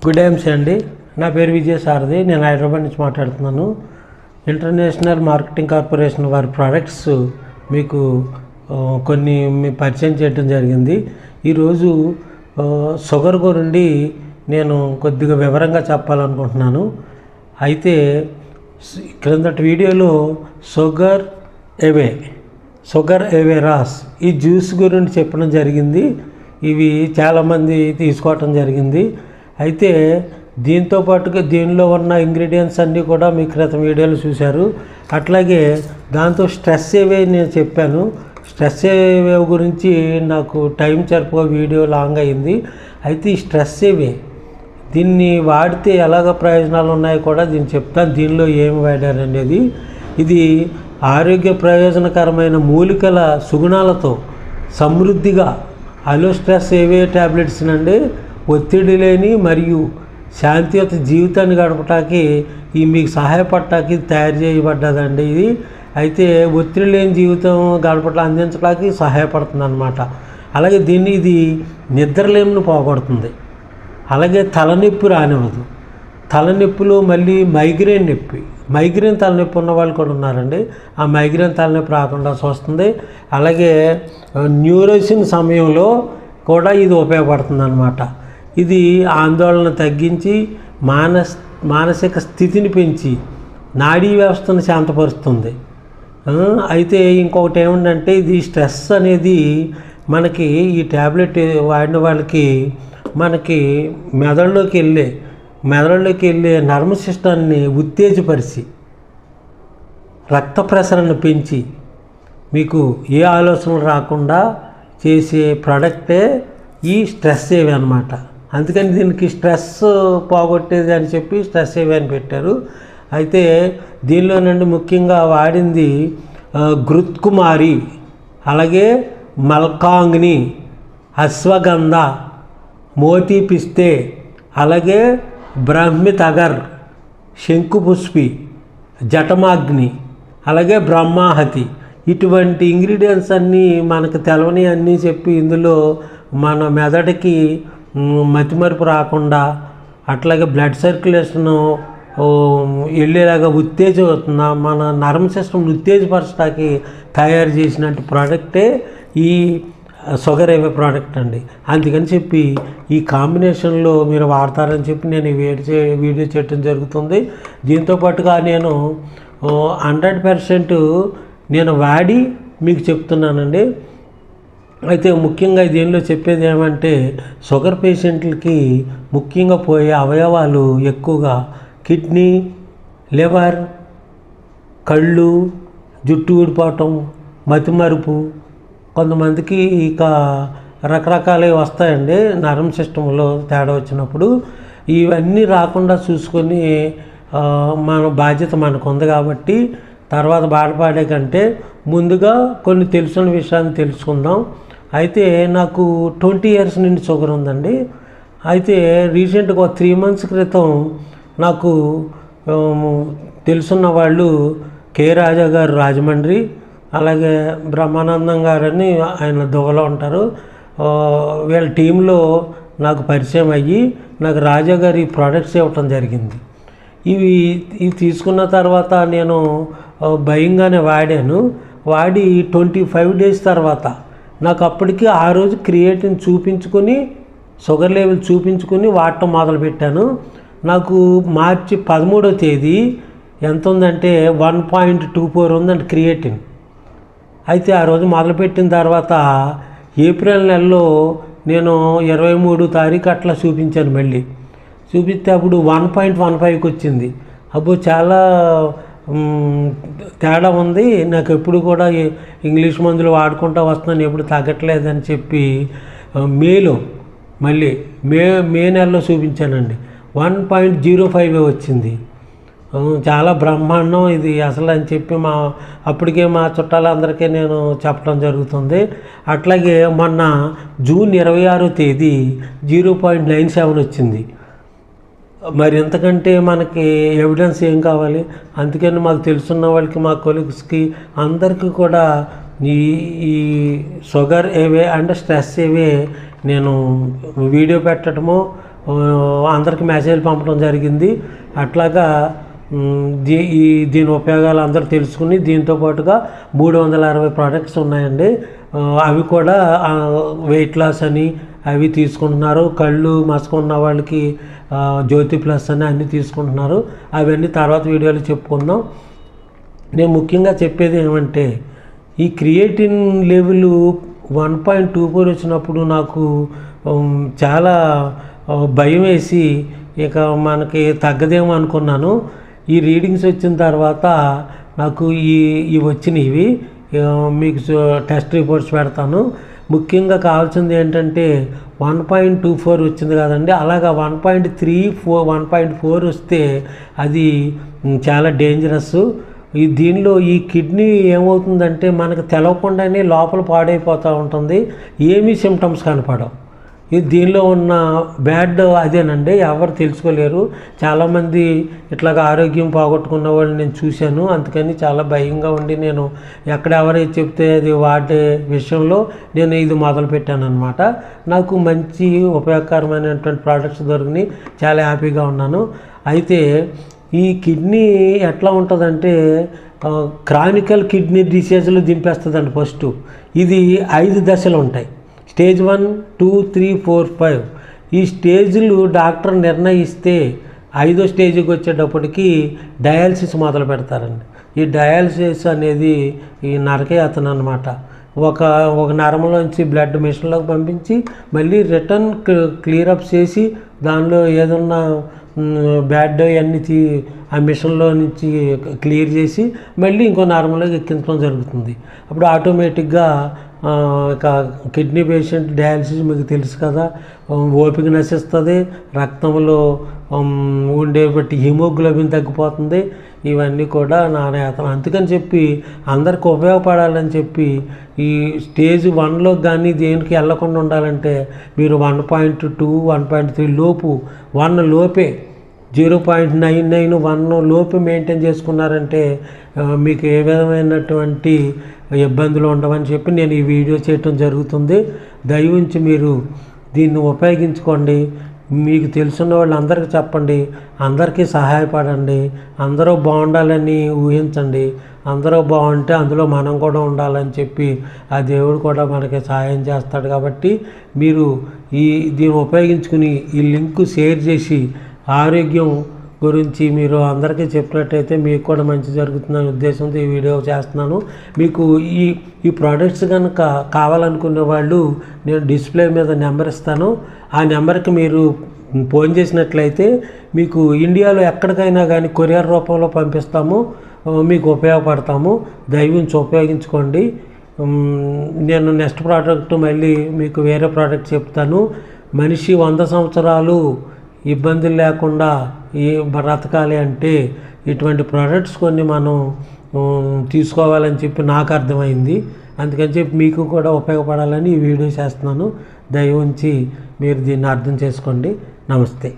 Good Danes అండి. నా పేరు విజయసారథి. నేను హైదరాబాద్ నుంచి మాట్లాడుతున్నాను. ఇంటర్నేషనల్ మార్కెటింగ్ కార్పొరేషన్ వారి ప్రోడక్ట్స్ మీకు కొన్ని పరిచయం చేయడం జరిగింది. ఈరోజు షుగర్ గురించి నేను కొద్దిగా వివరంగా చెప్పాలనుకుంటున్నాను. అయితే క్రిందటి వీడియోలో షుగర్ అవే రాస్ ఈ జ్యూస్ గురించి చెప్పడం జరిగింది. ఇవి చాలామంది తీసుకోవటం జరిగింది. అయితే దీంతో పాటుగా దీనిలో ఉన్న ఇంగ్రీడియంట్స్ అన్నీ కూడా మీ క్రితం వీడియోలు చూశారు. అట్లాగే దాంతో స్ట్రెస్ అవే నేను చెప్పాను. స్ట్రెస్ అవే గురించి నాకు టైం సరిపోక వీడియో లాంగ్ అయింది. అయితే ఈ స్ట్రెస్ అవే దీన్ని వాడితే ఎలాగ ప్రయోజనాలు ఉన్నాయో కూడా దీన్ని చెప్తాను. దీనిలో ఏమి వాడారు అనేది. ఇది ఆరోగ్య ప్రయోజనకరమైన మూలికల సుగుణాలతో సమృద్ధిగా అలో స్ట్రెస్ అవే ట్యాబ్లెట్స్ నండి ఒత్తిడి లేని మరియు శాంతియుత జీవితాన్ని గడపటానికి మీకు సహాయపడటానికి తయారు చేయబడ్డదండి ఇది. అయితే ఒత్తిడి లేని జీవితం అందించడానికి సహాయపడుతుంది అన్నమాట. అలాగే ఇది నిద్రలేమిని పోగొడుతుంది. అలాగే తలనొప్పి రానివ్వదు. తలనొప్పిలో మళ్ళీ మైగ్రేన్ తలనొప్పి ఉన్న వాళ్ళు కూడా ఉన్నారండి. ఆ మైగ్రేన్ తలనొప్పి రాకుండా చూస్తుంది. అలాగే న్యూరోసిన్ సమయంలో కూడా ఇది ఉపయోగపడుతుంది అన్నమాట. ఇది ఆందోళన తగ్గించి మానసిక స్థితిని పెంచి నాడీ వ్యవస్థను శాంతపరుస్తుంది. అయితే ఇంకొకటి ఏమిటంటే ఇది స్ట్రెస్ అనేది మనకి ఈ ట్యాబ్లెట్ వాడిన వాళ్ళకి మనకి మెదడులోకి వెళ్ళే నర్వ్ సిస్టాన్ని ఉత్తేజపరిచి రక్త ప్రసరణ పెంచి మీకు ఏ ఆలోచనలు రాకుండా చేసే ప్రోడక్టే ఈ స్ట్రెస్ అవే అన్నమాట. అందుకని దీనికి స్ట్రెస్ పోగొట్టేది అని చెప్పి స్ట్రెస్ అవే అని పెట్టారు. అయితే దీనిలో నుండి ముఖ్యంగా వాడింది ఘృత్కుమారి, అలాగే మల్కాంగ్ని, అశ్వగంధ, మోతీ పిస్తే, అలాగే బ్రహ్మితగర్, శంకుపుష్పి, జటమాగ్ని, అలాగే బ్రహ్మాహతి. ఇటువంటి ఇంగ్రీడియంట్స్ అన్నీ మనకు తెలవని అన్నీ చెప్పి ఇందులో మన మెదడుకి మతిమరుపు రాకుండా అట్లాగే బ్లడ్ సర్క్యులేషను వెళ్ళేలాగా మన నర్వ్ సిస్టమ్ ఉత్తేజపరచడానికి తయారు చేసినట్టు ప్రోడక్టే ఈ షుగర్ అవే ప్రోడక్ట్ అండి. అందుకని చెప్పి ఈ కాంబినేషన్లో మీరు వాడతారని చెప్పి నేను వీడియో చేయడం జరుగుతుంది. దీంతోపాటుగా నేను 100% నేను వాడి మీకు చెప్తున్నానండి. అయితే ముఖ్యంగా దీనిలో చెప్పేది ఏమంటే షుగర్ పేషెంట్లకి ముఖ్యంగా పోయే అవయవాలు ఎక్కువగా కిడ్నీ, లివర్, కళ్ళు, జుట్టు ఊడిపోవటం, మతిమరుపు, కొంతమందికి ఇక రకరకాలవి వస్తాయండి నర్వ్ సిస్టంలో తేడా వచ్చినప్పుడు. ఇవన్నీ రాకుండా చూసుకొని మన బాధ్యత మనకు ఉంది కాబట్టి తర్వాత బాధపడే కంటే ముందుగా కొన్ని తెలిసిన విషయాన్ని తెలుసుకుందాం. అయితే నాకు 20 years నుండి షుగర్ ఉందండి. అయితే రీసెంట్గా 3 months క్రితం నాకు తెలుసున్న వాళ్ళు కె రాజా గారు రాజమండ్రి, అలాగే బ్రహ్మానందం గారని ఆయన దువ్వలో ఉంటారు, వీళ్ళ టీంలో నాకు పరిచయం అయ్యి నాకు రాజా గారు ఈ ప్రోడక్ట్స్ ఇవ్వటం జరిగింది. ఇవి తీసుకున్న తర్వాత నేను భయంగానే వాడి 25 days తర్వాత నాకు అప్పటికి ఆ రోజు క్రియేటిన్ చూపించుకొని షుగర్ లెవెల్ చూపించుకొని వాడటం మొదలుపెట్టాను. నాకు మార్చి 13వ తేదీ ఎంత ఉందంటే 1.24 ఉందండి క్రియేటిన్. అయితే ఆ రోజు మొదలుపెట్టిన తర్వాత ఏప్రిల్ నెలలో నేను 23వ తారీఖు అట్లా చూపించాను. మళ్ళీ చూపిస్తే అప్పుడు 1.15కి వచ్చింది. అప్పుడు చాలా తేడా ఉంది. నాకు ఎప్పుడు కూడా ఇంగ్లీష్ మందులు వాడుకుంటూ వస్తున్నాను, ఎప్పుడు తగ్గట్లేదని చెప్పి మేలో మళ్ళీ మే నెలలో చూపించానండి. 1.05 వచ్చింది. చాలా బ్రహ్మాండం ఇది అసలు అని చెప్పి అప్పటికే మా చుట్టాలందరికీ నేను చెప్పడం జరుగుతుంది. అట్లాగే మొన్న జూన్ 26వ తేదీ 0.97 వచ్చింది. మరి ఎంతకంటే మనకి ఎవిడెన్స్ ఏం కావాలి? అందుకని మాకు తెలుసున్న వాళ్ళకి, మా కొలీగ్స్కి అందరికీ కూడా ఈ షుగర్ అవే అండ్ స్ట్రెస్ అవే నేను వీడియో పెట్టడము అందరికి మెసేజ్ పంపడం జరిగింది. అట్లాగా దీని ఉపయోగాలు అందరూ తెలుసుకుని దీంతో పాటుగా 360 ప్రోడక్ట్స్ ఉన్నాయండి. అవి కూడా వెయిట్ లాస్ అని అవి తీసుకుంటున్నారు. కళ్ళు మసకున్న వాళ్ళకి జ్యోతి ప్లస్ అని అన్నీ తీసుకుంటున్నారు. అవన్నీ తర్వాత వీడియోలో చెప్పుకుందాం. నేను ముఖ్యంగా చెప్పేది ఏమంటే ఈ క్రియేటిన్ లెవెల్ 1.24 వచ్చినప్పుడు నాకు చాలా భయం వేసి ఇక మనకి తగ్గదేమో అనుకున్నాను. ఈ రీడింగ్స్ వచ్చిన తర్వాత నాకు ఈ వచ్చినవి మీకు టెస్ట్ రిపోర్ట్స్ పెడతాను. ముఖ్యంగా కావాల్సింది ఏంటంటే 1.24 వచ్చింది కదండి, అలాగా 1.34 1.4 వస్తే అది చాలా డేంజరస్. దీనిలో ఈ కిడ్నీ ఏమవుతుందంటే మనకు తెలవకుండానే లోపల పాడైపోతూ ఉంటుంది, ఏమీ సిమ్టమ్స్ కనపడవు. దీనిలో ఉన్న బ్యాడ్ అదేనండి, ఎవరు తెలుసుకోలేరు. చాలామంది ఇట్లాగ ఆరోగ్యం పోగొట్టుకున్న వాళ్ళు నేను చూశాను. అందుకని చాలా భయంగా ఉండి నేను ఎక్కడ ఎవరైతే చెప్తే అది వాడే విషయంలో నేను ఇది మొదలుపెట్టాను అనమాట. నాకు మంచి ఉపయోగకరమైనటువంటి ప్రోడక్ట్స్ దొరికినాయి, చాలా హ్యాపీగా ఉన్నాను. అయితే ఈ కిడ్నీ ఎట్లా ఉంటుందంటే క్రానికల్ కిడ్నీ డిసీజ్లు దింపేస్తుందండి. ఫస్ట్ ఇది 5 దశలు ఉంటాయి. స్టేజ్ 1, 2, 3, 4, 5 ఈ స్టేజ్లు డాక్టర్ నిర్ణయిస్తే 5వ స్టేజ్కి వచ్చేటప్పటికి డయాలసిస్ మొదలు పెడతారండి. ఈ డయాలసిస్ అనేది ఈ నరకయాతన అనమాట. ఒక నరంలోంచి బ్లడ్ మిషన్లోకి పంపించి మళ్ళీ రిటర్న్ క్లియరప్ చేసి దానిలో ఏదన్నా బ్యాడ్ అన్నీ ఆ మిషన్లో నుంచి క్లియర్ చేసి మళ్ళీ ఇంకో నరంలోకి ఎక్కించడం జరుగుతుంది. అప్పుడు ఆటోమేటిక్గా ఇక కిడ్నీ పేషెంట్ డయాలసిస్ మీకు తెలుసు కదా, ఓపిక నశిస్తుంది, రక్తంలో ఉండే బట్టి హిమోగ్లోబిన్ తగ్గిపోతుంది. ఇవన్నీ కూడా నానయాతన. అందుకని చెప్పి అందరికి ఉపయోగపడాలని చెప్పి ఈ స్టేజ్ 1లో కానీ దేనికి వెళ్ళకుండా ఉండాలంటే మీరు 1.2, 1.3 లోపు 1 లోపే 0.99, 1 లోపు మెయింటైన్ చేసుకున్నారంటే మీకు ఏ విధమైనటువంటి ఇబ్బందులు ఉండవని చెప్పి నేను ఈ వీడియో చేయటం జరుగుతుంది. దయవుంచి మీరు దీన్ని ఉపయోగించుకోండి. మీకు తెలుసున్న వాళ్ళు అందరికీ చెప్పండి, అందరికీ సహాయపడండి. అందరూ బాగుండాలని ఊహించండి. అందరూ బాగుంటే అందులో మనం కూడా ఉండాలని చెప్పి ఆ దేవుడు కూడా మనకి సహాయం చేస్తాడు. కాబట్టి మీరు దీన్ని ఉపయోగించుకుని ఈ లింక్ షేర్ చేసి ఆరోగ్యం గురించి మీరు అందరికీ చెప్పినట్టయితే మీకు కూడా మంచి జరుగుతుందనే ఉద్దేశంతో ఈ వీడియో చేస్తున్నాను. మీకు ఈ ప్రోడక్ట్స్ కనుక కావాలనుకునే వాళ్ళు నేను డిస్ప్లే మీద నెంబర్ ఇస్తాను. ఆ నెంబర్కి మీరు ఫోన్ చేసినట్లయితే మీకు ఇండియాలో ఎక్కడికైనా కానీ కొరియర్ రూపంలో పంపిస్తాము, మీకు ఉపయోగపడతాము. దయవుంచి ఉపయోగించుకోండి. నేను నెక్స్ట్ ప్రోడక్ట్ మళ్ళీ మీకు వేరే ప్రోడక్ట్ చెప్తాను. మనిషి 100 సంవత్సరాలు ఇబ్బందులు లేకుండా బ్రతకాలి అంటే ఇటువంటి ప్రోడక్ట్స్ కొన్ని మనం తీసుకోవాలని చెప్పి నాకు అర్థమైంది. అందుకని చెప్పి మీకు కూడా ఉపయోగపడాలని ఈ వీడియో చేస్తున్నాను. దయ ఉంచి మీరు దీన్ని అర్థం చేసుకోండి. నమస్తే.